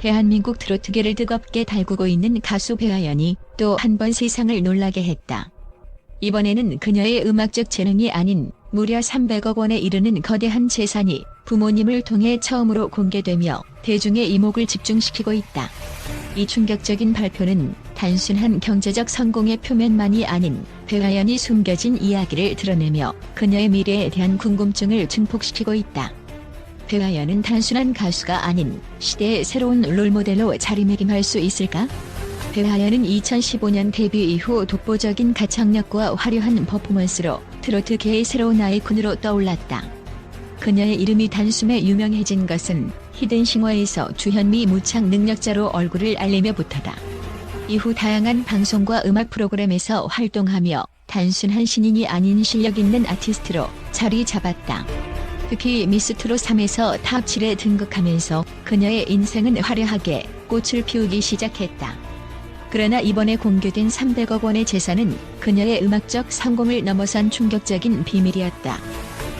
대한민국 트로트계를 뜨겁게 달구고 있는 가수 배아연이 또 한 번 세상을 놀라게 했다. 이번에는 그녀의 음악적 재능이 아닌 무려 300억 원에 이르는 거대한 재산이 부모님을 통해 처음으로 공개되며 대중의 이목을 집중시키고 있다. 이 충격적인 발표는 단순한 경제적 성공의 표면만이 아닌 배아연이 숨겨진 이야기를 드러내며 그녀의 미래에 대한 궁금증을 증폭시키고 있다. 배아연은 단순한 가수가 아닌 시대의 새로운 롤모델로 자리매김할 수 있을까? 배아연은 2015년 데뷔 이후 독보적인 가창력과 화려한 퍼포먼스로 트로트계의 새로운 아이콘으로 떠올랐다. 그녀의 이름이 단숨에 유명해진 것은 히든싱어에서 주현미 무창 능력자로 얼굴을 알리며부터다. 이후 다양한 방송과 음악 프로그램에서 활동하며 단순한 신인이 아닌 실력 있는 아티스트로 자리 잡았다. 특히 미스트롯 3에서 탑 7에 등극하면서 그녀의 인생은 화려하게 꽃을 피우기 시작했다. 그러나 이번에 공개된 300억 원의 재산은 그녀의 음악적 성공을 넘어선 충격적인 비밀이었다.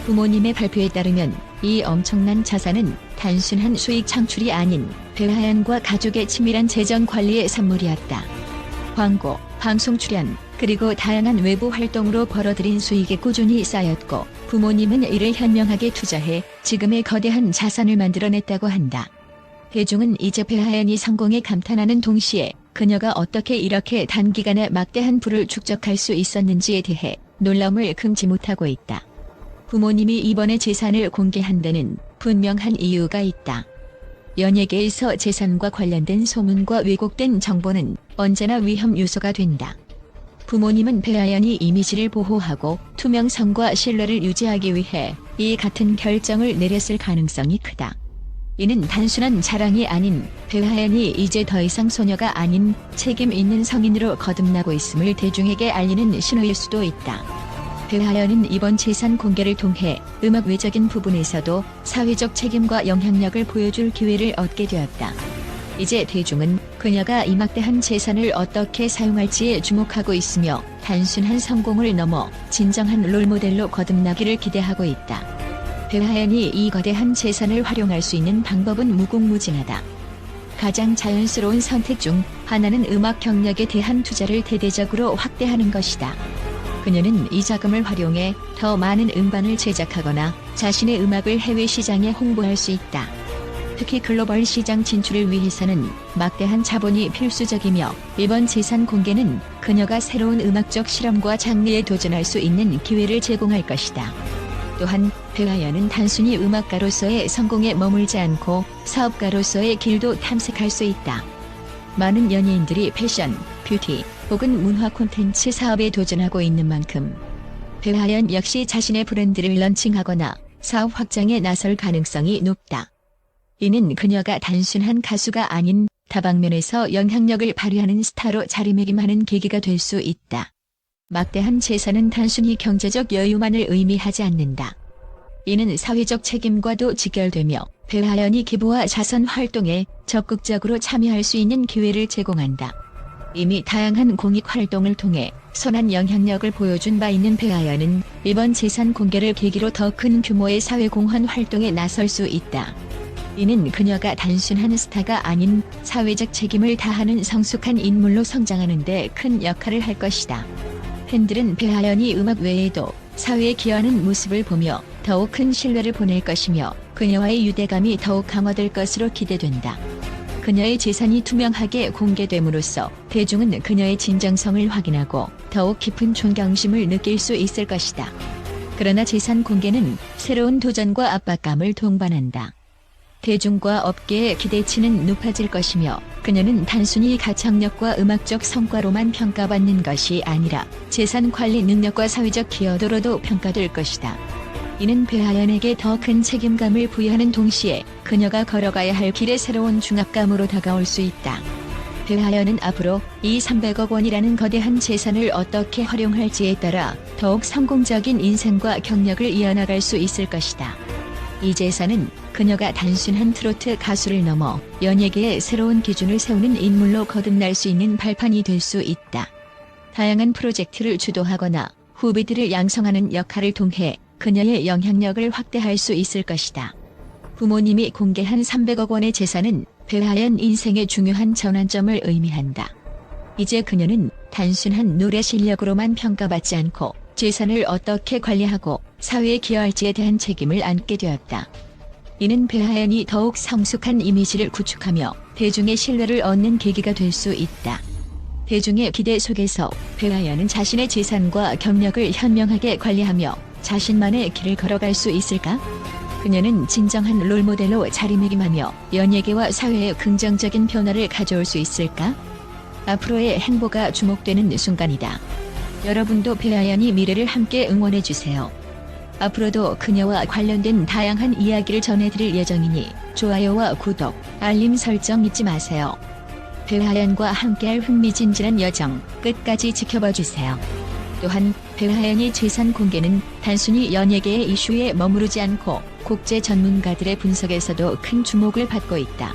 부모님의 발표에 따르면 이 엄청난 자산은 단순한 수익 창출이 아닌 배아연과 가족의 치밀한 재정 관리의 산물이었다. 광고, 방송 출연, 그리고 다양한 외부 활동으로 벌어들인 수익이 꾸준히 쌓였고 부모님은 이를 현명하게 투자해 지금의 거대한 자산을 만들어냈다고 한다. 대중은 이제 배아연이 성공에 감탄하는 동시에 그녀가 어떻게 이렇게 단기간에 막대한 부를 축적할 수 있었는지에 대해 놀라움을 금치 못하고 있다. 부모님이 이번에 재산을 공개한 데는 분명한 이유가 있다. 연예계에서 재산과 관련된 소문과 왜곡된 정보는 언제나 위험 요소가 된다. 부모님은 배아연이 이미지를 보호하고 투명성과 신뢰를 유지하기 위해 이 같은 결정을 내렸을 가능성이 크다. 이는 단순한 자랑이 아닌 배아연이 이제 더 이상 소녀가 아닌 책임 있는 성인으로 거듭나고 있음을 대중에게 알리는 신호일 수도 있다. 배아연은 이번 재산 공개를 통해 음악 외적인 부분에서도 사회적 책임과 영향력을 보여줄 기회를 얻게 되었다. 이제 대중은 그녀가 이 막대한 재산을 어떻게 사용할지에 주목하고 있으며 단순한 성공을 넘어 진정한 롤모델로 거듭나기를 기대하고 있다. 배아연이 이 거대한 재산을 활용할 수 있는 방법은 무궁무진하다. 가장 자연스러운 선택 중 하나는 음악 경력에 대한 투자를 대대적으로 확대하는 것이다. 그녀는 이 자금을 활용해 더 많은 음반을 제작하거나 자신의 음악을 해외 시장에 홍보할 수 있다. 특히 글로벌 시장 진출을 위해서는 막대한 자본이 필수적이며 이번 재산 공개는 그녀가 새로운 음악적 실험과 장르에 도전할 수 있는 기회를 제공할 것이다. 또한 배아연은 단순히 음악가로서의 성공에 머물지 않고 사업가로서의 길도 탐색할 수 있다. 많은 연예인들이 패션, 뷰티 혹은 문화 콘텐츠 사업에 도전하고 있는 만큼 배아연 역시 자신의 브랜드를 런칭하거나 사업 확장에 나설 가능성이 높다. 이는 그녀가 단순한 가수가 아닌 다방면에서 영향력을 발휘하는 스타로 자리매김하는 계기가 될 수 있다. 막대한 재산은 단순히 경제적 여유만을 의미하지 않는다. 이는 사회적 책임과도 직결되며 배아연이 기부와 자선 활동에 적극적으로 참여할 수 있는 기회를 제공한다. 이미 다양한 공익 활동을 통해 선한 영향력을 보여준 바 있는 배아연은 이번 재산 공개를 계기로 더 큰 규모의 사회공헌 활동에 나설 수 있다. 이는 그녀가 단순한 스타가 아닌 사회적 책임을 다하는 성숙한 인물로 성장하는 데 큰 역할을 할 것이다. 팬들은 배아연이 음악 외에도 사회에 기여하는 모습을 보며 더욱 큰 신뢰를 보낼 것이며 그녀와의 유대감이 더욱 강화될 것으로 기대된다. 그녀의 재산이 투명하게 공개됨으로써 대중은 그녀의 진정성을 확인하고 더욱 깊은 존경심을 느낄 수 있을 것이다. 그러나 재산 공개는 새로운 도전과 압박감을 동반한다. 대중과 업계의 기대치는 높아질 것이며 그녀는 단순히 가창력과 음악적 성과로만 평가받는 것이 아니라 재산 관리 능력과 사회적 기여도로도 평가될 것이다. 이는 배아연에게 더 큰 책임감을 부여하는 동시에 그녀가 걸어가야 할 길의 새로운 중압감으로 다가올 수 있다. 배아연은 앞으로 이 300억 원이라는 거대한 재산을 어떻게 활용할지에 따라 더욱 성공적인 인생과 경력을 이어나갈 수 있을 것이다. 이 재산은 그녀가 단순한 트로트 가수를 넘어 연예계의 새로운 기준을 세우는 인물로 거듭날 수 있는 발판이 될 수 있다. 다양한 프로젝트를 주도하거나 후배들을 양성하는 역할을 통해 그녀의 영향력을 확대할 수 있을 것이다. 부모님이 공개한 300억 원의 재산은 배하연 인생의 중요한 전환점을 의미한다. 이제 그녀는 단순한 노래 실력으로만 평가받지 않고 재산을 어떻게 관리하고 사회에 기여할지에 대한 책임을 안게 되었다. 이는 배하연이 더욱 성숙한 이미지를 구축하며 대중의 신뢰를 얻는 계기가 될 수 있다. 대중의 기대 속에서 배하연은 자신의 재산과 경력을 현명하게 관리하며 자신만의 길을 걸어갈 수 있을까? 그녀는 진정한 롤모델로 자리매김하며 연예계와 사회에 긍정적인 변화를 가져올 수 있을까? 앞으로의 행보가 주목되는 순간이다. 여러분도 배하연이 미래를 함께 응원해주세요. 앞으로도 그녀와 관련된 다양한 이야기를 전해드릴 예정이니 좋아요와 구독, 알림 설정 잊지 마세요. 배하연과 함께할 흥미진진한 여정 끝까지 지켜봐주세요. 또한 배하연이 재산 공개는 단순히 연예계의 이슈에 머무르지 않고 국제 전문가들의 분석에서도 큰 주목을 받고 있다.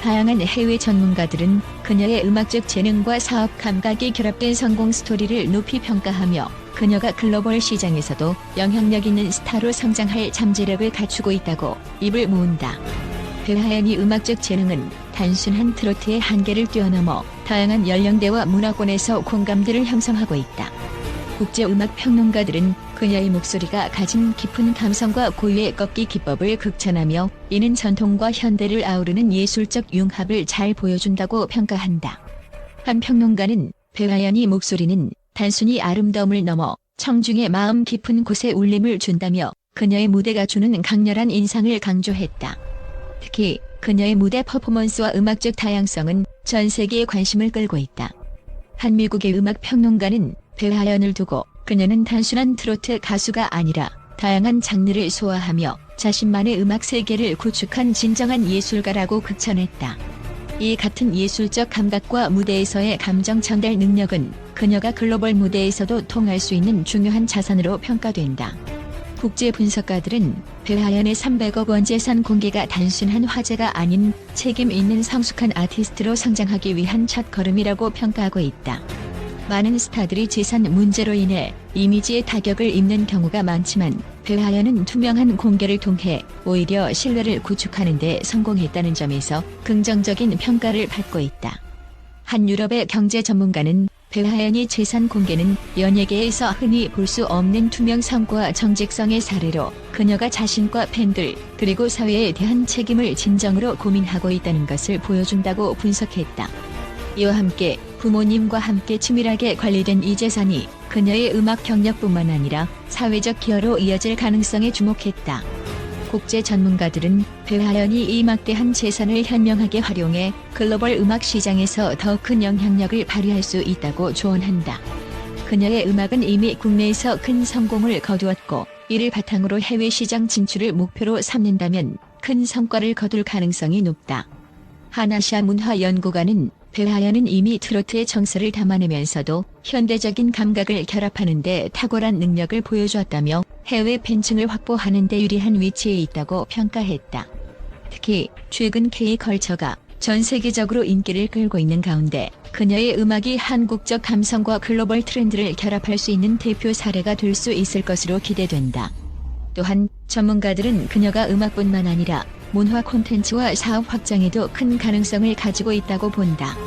다양한 해외 전문가들은 그녀의 음악적 재능과 사업 감각이 결합된 성공 스토리를 높이 평가하며 그녀가 글로벌 시장에서도 영향력 있는 스타로 성장할 잠재력을 갖추고 있다고 입을 모은다. 배하연이 음악적 재능은 단순한 트로트의 한계를 뛰어넘어 다양한 연령대와 문화권에서 공감대를 형성하고 있다. 국제음악 평론가들은 그녀의 목소리가 가진 깊은 감성과 고유의 꺾기 기법을 극찬하며 이는 전통과 현대를 아우르는 예술적 융합을 잘 보여준다고 평가한다. 한 평론가는 배하연이 목소리는 단순히 아름다움을 넘어 청중의 마음 깊은 곳에 울림을 준다며 그녀의 무대가 주는 강렬한 인상을 강조했다. 특히 그녀의 무대 퍼포먼스와 음악적 다양성은 전 세계의 관심을 끌고 있다. 한 미국의 음악 평론가는 배하연을 두고 그녀는 단순한 트로트 가수가 아니라 다양한 장르를 소화하며 자신만의 음악 세계를 구축한 진정한 예술가라고 극찬했다. 이 같은 예술적 감각과 무대에서의 감정 전달 능력은 그녀가 글로벌 무대에서도 통할 수 있는 중요한 자산으로 평가된다. 국제 분석가들은 배하연의 300억 원 재산 공개가 단순한 화제가 아닌 책임 있는 성숙한 아티스트로 성장하기 위한 첫걸음이라고 평가하고 있다. 많은 스타들이 재산 문제로 인해 이미지에 타격을 입는 경우가 많지만 배하연은 투명한 공개를 통해 오히려 신뢰를 구축하는 데 성공했다는 점에서 긍정적인 평가를 받고 있다. 한 유럽의 경제 전문가는 배하연이 재산 공개는 연예계에서 흔히 볼 수 없는 투명성과 정직성의 사례로 그녀가 자신과 팬들 그리고 사회에 대한 책임을 진정으로 고민하고 있다는 것을 보여준다고 분석했다. 이와 함께 부모님과 함께 치밀하게 관리된 이 재산이 그녀의 음악 경력뿐만 아니라 사회적 기여로 이어질 가능성에 주목했다. 국제 전문가들은 배하연이 이 막대한 재산을 현명하게 활용해 글로벌 음악 시장에서 더 큰 영향력을 발휘할 수 있다고 조언한다. 그녀의 음악은 이미 국내에서 큰 성공을 거두었고 이를 바탕으로 해외 시장 진출을 목표로 삼는다면 큰 성과를 거둘 가능성이 높다. 한아시아 문화연구관은 배하연은 이미 트로트의 정서를 담아내면서도 현대적인 감각을 결합하는 데 탁월한 능력을 보여주었다며 해외 팬층을 확보하는 데 유리한 위치에 있다고 평가했다. 특히 최근 K-컬처가 전 세계적으로 인기를 끌고 있는 가운데 그녀의 음악이 한국적 감성과 글로벌 트렌드를 결합할 수 있는 대표 사례가 될 수 있을 것으로 기대된다. 또한 전문가들은 그녀가 음악뿐만 아니라 문화 콘텐츠와 사업 확장에도 큰 가능성을 가지고 있다고 본다.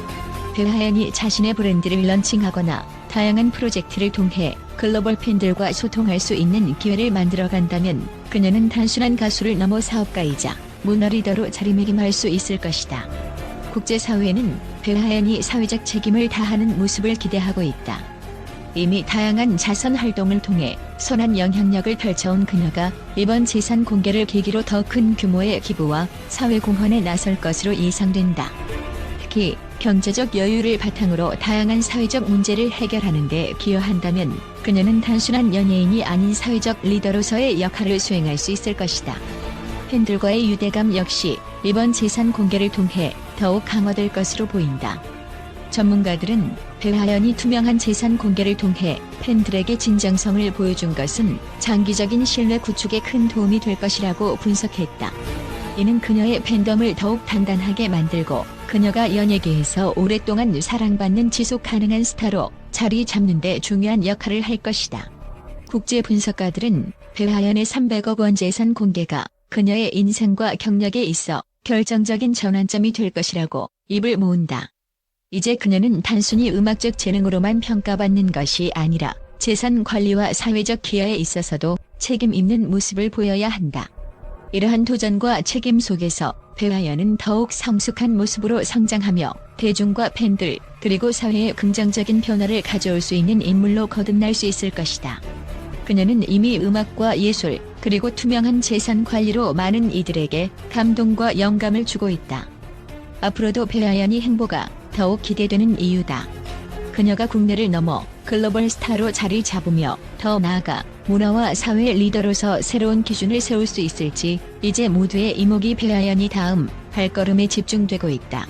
배하연이 자신의 브랜드를 런칭하거나 다양한 프로젝트를 통해 글로벌 팬들과 소통할 수 있는 기회를 만들어간다면 그녀는 단순한 가수를 넘어 사업가이자 문화 리더로 자리매김할 수 있을 것이다. 국제사회는 배하연이 사회적 책임을 다하는 모습을 기대하고 있다. 이미 다양한 자선 활동을 통해 선한 영향력을 펼쳐온 그녀가 이번 재산 공개를 계기로 더 큰 규모의 기부와 사회 공헌에 나설 것으로 예상된다. 특히 경제적 여유를 바탕으로 다양한 사회적 문제를 해결하는 데 기여한다면 그녀는 단순한 연예인이 아닌 사회적 리더로서의 역할을 수행할 수 있을 것이다. 팬들과의 유대감 역시 이번 재산 공개를 통해 더욱 강화될 것으로 보인다. 전문가들은 배하연이 투명한 재산 공개를 통해 팬들에게 진정성을 보여준 것은 장기적인 신뢰 구축에 큰 도움이 될 것이라고 분석했다. 이는 그녀의 팬덤을 더욱 단단하게 만들고 그녀가 연예계에서 오랫동안 사랑받는 지속 가능한 스타로 자리 잡는 데 중요한 역할을 할 것이다. 국제 분석가들은 배하연의 300억 원 재산 공개가 그녀의 인생과 경력에 있어 결정적인 전환점이 될 것이라고 입을 모은다. 이제 그녀는 단순히 음악적 재능으로만 평가받는 것이 아니라 재산 관리와 사회적 기여에 있어서도 책임 있는 모습을 보여야 한다. 이러한 도전과 책임 속에서 배화연은 더욱 성숙한 모습으로 성장하며 대중과 팬들 그리고 사회에 긍정적인 변화를 가져올 수 있는 인물로 거듭날 수 있을 것이다. 그녀는 이미 음악과 예술 그리고 투명한 재산 관리로 많은 이들에게 감동과 영감을 주고 있다. 앞으로도 배화연의 행보가 더욱 기대되는 이유다. 그녀가 국내를 넘어 글로벌 스타로 자리 잡으며 더 나아가 문화와 사회 리더로서 새로운 기준을 세울 수 있을지 이제 모두의 이목이 배화연이 다음 발걸음에 집중되고 있다.